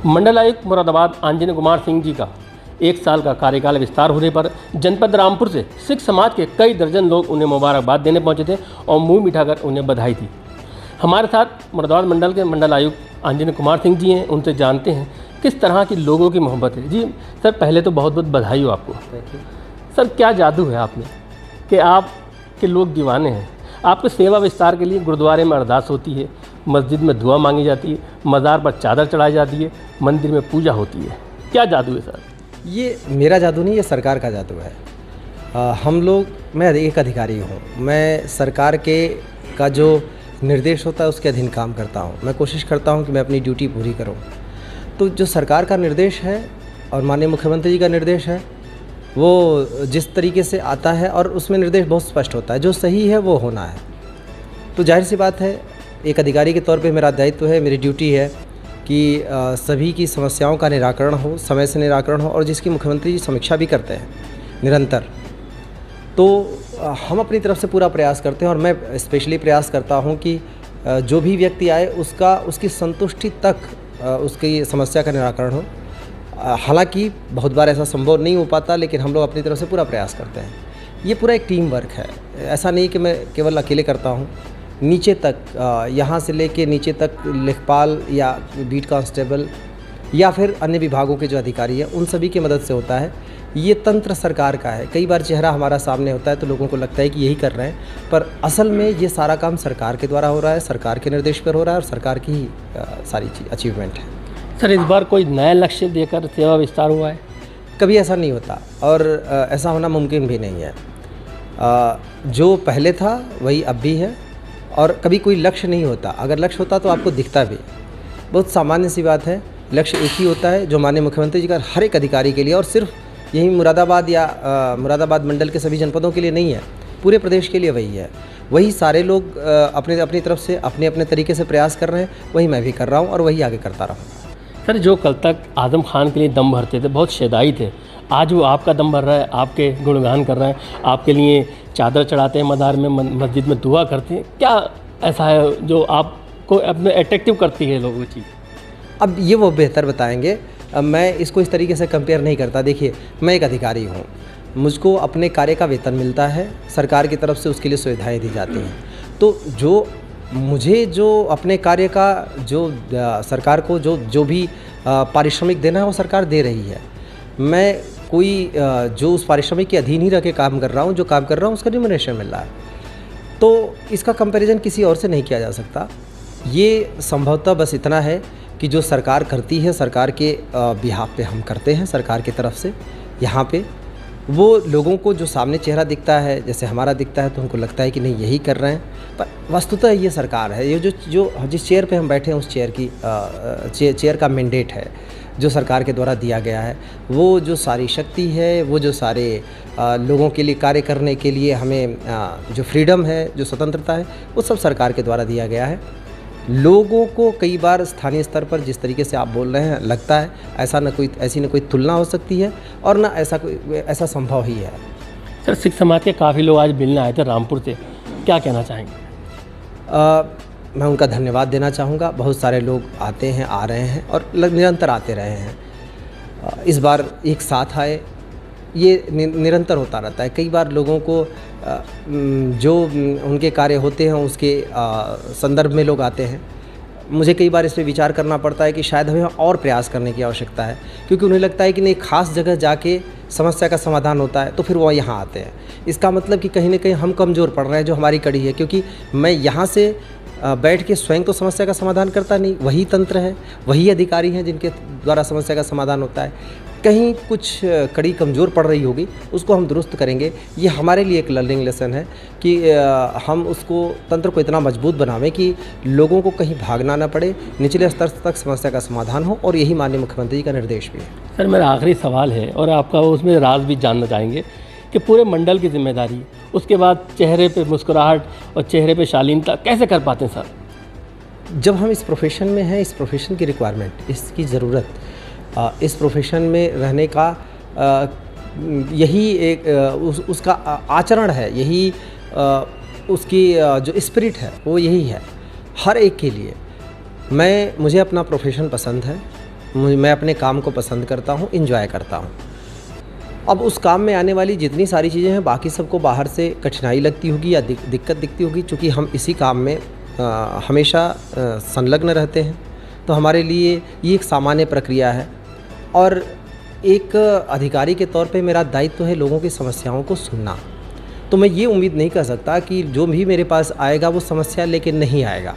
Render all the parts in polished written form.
मंडल आयुक्त मुरादाबाद आंजनी कुमार सिंह जी का 1 साल का कार्यकाल विस्तार होने पर जनपद रामपुर से सिख समाज के कई दर्जन लोग उन्हें मुबारकबाद देने पहुंचे थे और मुंह मिठाकर उन्हें बधाई दी। हमारे साथ मुरादाबाद मंडल के मंडल आयुक्त आंजनी कुमार सिंह जी हैं, उनसे जानते हैं किस तरह की लोगों की मोहब्बत है। जी सर, पहले तो बहुत बहुत बधाई हो आपको। सर, क्या जादू है आप में कि आपके लोग दीवाने हैं। आपके सेवा विस्तार के लिए गुरुद्वारे में अरदास होती है, मस्जिद में दुआ मांगी जाती है, मज़ार पर चादर चढ़ाई जाती है, मंदिर में पूजा होती है। क्या जादू है सर? ये मेरा जादू नहीं, ये सरकार का जादू है। हम लोग, मैं एक अधिकारी हूँ, मैं सरकार का जो निर्देश होता है उसके अधीन काम करता हूँ। मैं कोशिश करता हूँ कि मैं अपनी ड्यूटी पूरी करूँ। तो जो सरकार का निर्देश है और माननीय मुख्यमंत्री जी का निर्देश है, वो जिस तरीके से आता है और उसमें निर्देश बहुत स्पष्ट होता है, जो सही है वो होना है। तो जाहिर सी बात है, एक अधिकारी के तौर पे मेरा दायित्व है, मेरी ड्यूटी है कि सभी की समस्याओं का निराकरण हो, समय से निराकरण हो, और जिसकी मुख्यमंत्री जी समीक्षा भी करते हैं निरंतर। तो हम अपनी तरफ से पूरा प्रयास करते हैं और मैं स्पेशली प्रयास करता हूं कि जो भी व्यक्ति आए उसकी संतुष्टि तक उसकी समस्या का निराकरण हो। हालांकि बहुत बार ऐसा संभव नहीं हो पाता, लेकिन हम लोग अपनी तरफ से पूरा प्रयास करते हैं। ये पूरा एक टीम वर्क है, ऐसा नहीं कि मैं केवल अकेले करता हूँ। नीचे तक, यहाँ से लेके नीचे तक लेखपाल या बीट कांस्टेबल या फिर अन्य विभागों के जो अधिकारी हैं, उन सभी की मदद से होता है। ये तंत्र सरकार का है। कई बार चेहरा हमारा सामने होता है तो लोगों को लगता है कि यही कर रहे हैं, पर असल में ये सारा काम सरकार के द्वारा हो रहा है, सरकार के निर्देश पर हो रहा है और सरकार की ही सारी अचीवमेंट है। सर, इस बार कोई नया लक्ष्य देकर सेवा विस्तार हुआ है? कभी ऐसा नहीं होता और ऐसा होना मुमकिन भी नहीं है। जो पहले था वही अब भी है और कभी कोई लक्ष्य नहीं होता। अगर लक्ष्य होता तो आपको दिखता भी। बहुत सामान्य सी बात है, लक्ष्य एक ही होता है जो माननीय मुख्यमंत्री जी का हर एक अधिकारी के लिए, और सिर्फ यही मुरादाबाद या मुरादाबाद मंडल के सभी जनपदों के लिए नहीं है, पूरे प्रदेश के लिए वही है। वही सारे लोग अपनी तरफ से अपने अपने तरीके से प्रयास कर रहे हैं, वही मैं भी कर रहा हूँ और वही आगे करता रहूँगा। सर, जो कल तक आजम खान के लिए दम भरते थे, बहुत शैदाई थे, आज वो आपका दम भर रहा है, आपके गुणगान कर रहे हैं, आपके लिए चादर चढ़ाते हैं, मज़ार में, मस्जिद में दुआ करते हैं। क्या ऐसा है जो आपको अपने अट्रैक्टिव करती है लोगों की? अब ये वो बेहतर बताएंगे। मैं इसको इस तरीके से कंपेयर नहीं करता। देखिए, मैं एक अधिकारी हूँ, मुझको अपने कार्य का वेतन मिलता है, सरकार की तरफ से उसके लिए सुविधाएँ दी जाती हैं। तो मुझे अपने कार्य का सरकार को जो भी पारिश्रमिक देना है वो सरकार दे रही है। मैं कोई जो उस पारिश्रमिक के अधीन ही रह के काम कर रहा हूँ, जो काम कर रहा हूँ उसका रिम्यूनरेशन मिल रहा है। तो इसका कंपैरिजन किसी और से नहीं किया जा सकता। ये संभवतः बस इतना है कि जो सरकार करती है, सरकार के बिहाफ पे हम करते हैं, सरकार की तरफ से यहाँ पे वो लोगों को जो सामने चेहरा दिखता है, जैसे हमारा दिखता है, तो उनको लगता है कि नहीं यही कर रहे हैं, पर वस्तुतः ये सरकार है। ये जो जिस चेयर पे हम बैठे हैं उस चेयर का मैंडेट है जो सरकार के द्वारा दिया गया है। वो जो सारी शक्ति है, वो जो सारे लोगों के लिए कार्य करने के लिए हमें जो फ्रीडम है, जो स्वतंत्रता है, वो सब सरकार के द्वारा दिया गया है। लोगों को कई बार स्थानीय स्तर पर जिस तरीके से आप बोल रहे हैं लगता है ऐसी न कोई तुलना हो सकती है और ना ऐसा संभव ही है। सर, सिख समाज के काफ़ी लोग आज मिलने आए थे रामपुर से, क्या कहना चाहेंगे? मैं उनका धन्यवाद देना चाहूँगा। बहुत सारे लोग आते हैं, आ रहे हैं और निरंतर आते रहे हैं। इस बार एक साथ आए, ये निरंतर होता रहता है। कई बार लोगों को जो उनके कार्य होते हैं उसके संदर्भ में लोग आते हैं। मुझे कई बार इस पर विचार करना पड़ता है कि शायद हमें और प्रयास करने की आवश्यकता है, क्योंकि उन्हें लगता है कि नहीं, खास जगह जाके समस्या का समाधान होता है तो फिर वो यहाँ आते हैं। इसका मतलब कि कहीं ना कहीं हम कमज़ोर पड़ रहे हैं, जो हमारी कड़ी है, क्योंकि मैं यहाँ से बैठ के स्वयं तो समस्या का समाधान करता नहीं, वही तंत्र है, वही अधिकारी हैं जिनके द्वारा समस्या का समाधान होता है। कहीं कुछ कड़ी कमज़ोर पड़ रही होगी, उसको हम दुरुस्त करेंगे। ये हमारे लिए एक लर्निंग लेसन है कि हम उसको तंत्र को इतना मजबूत बनावें कि लोगों को कहीं भागना ना पड़े, निचले स्तर तक समस्या का समाधान हो, और यही माननीय मुख्यमंत्री जी का निर्देश भी है। सर, मेरा आखिरी सवाल है और आपका उसमें राज भी जानना चाहेंगे कि पूरे मंडल की जिम्मेदारी, उसके बाद चेहरे पे मुस्कुराहट और चेहरे पे शालीनता कैसे कर पाते हैं सर? जब हम इस प्रोफेशन में हैं, इस प्रोफेशन की रिक्वायरमेंट, इसकी ज़रूरत, इस प्रोफेशन में रहने का यही एक उसका आचरण है, यही उसकी जो स्पिरिट है वो यही है हर एक के लिए। मुझे अपना प्रोफेशन पसंद है, मैं अपने काम को पसंद करता हूँ, एंजॉय करता हूँ। अब उस काम में आने वाली जितनी सारी चीज़ें हैं, बाकी सबको बाहर से कठिनाई लगती होगी या दिक्कत दिखती होगी, चूँकि हम इसी काम में हमेशा संलग्न रहते हैं, तो हमारे लिए ये एक सामान्य प्रक्रिया है। और एक अधिकारी के तौर पे मेरा दायित्व है लोगों की समस्याओं को सुनना। तो मैं ये उम्मीद नहीं कर सकता कि जो भी मेरे पास आएगा वो समस्या लेके नहीं आएगा।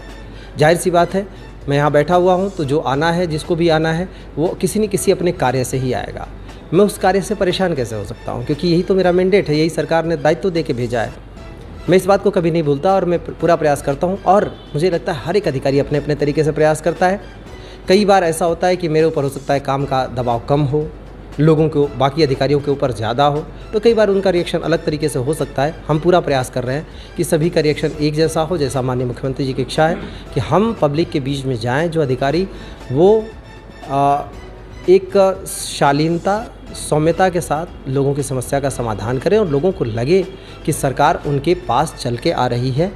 जाहिर सी बात है, मैं यहाँ बैठा हुआ हूँ, तो जो आना है, जिसको भी आना है, वो किसी न किसी अपने कार्य से ही आएगा। मैं उस कार्य से परेशान कैसे हो सकता हूँ, क्योंकि यही तो मेरा मैंडेट है, यही सरकार ने दायित्व दे के भेजा है। मैं इस बात को कभी नहीं भूलता और मैं पूरा प्रयास करता हूँ। और मुझे लगता है हर एक अधिकारी अपने अपने तरीके से प्रयास करता है। कई बार ऐसा होता है कि मेरे ऊपर हो सकता है काम का दबाव कम हो, लोगों को, बाकी अधिकारियों के ऊपर ज़्यादा हो, तो कई बार उनका रिएक्शन अलग तरीके से हो सकता है। हम पूरा प्रयास कर रहे हैं कि सभी का रिएक्शन एक जैसा हो, जैसा माननीय मुख्यमंत्री जी की इच्छा है कि हम पब्लिक के बीच में जाएं, जो अधिकारी वो एक शालीनता, सौम्यता के साथ लोगों की समस्या का समाधान करें और लोगों को लगे कि सरकार उनके पास चल के आ रही है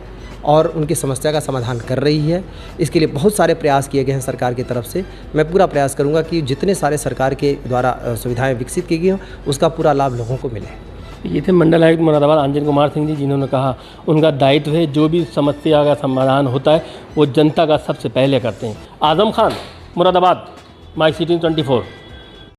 और उनकी समस्या का समाधान कर रही है। इसके लिए बहुत सारे प्रयास किए गए हैं सरकार की तरफ से। मैं पूरा प्रयास करूंगा कि जितने सारे सरकार के द्वारा सुविधाएं विकसित की गई हों, उसका पूरा लाभ लोगों को मिले। ये थे मंडल आयुक्त मुरादाबाद अंजन कुमार सिंह जी, जिन्होंने कहा उनका दायित्व है जो भी समस्या का समाधान होता है वो जनता का सबसे पहले करते हैं। Azam Khan, Moradabad, my city 24।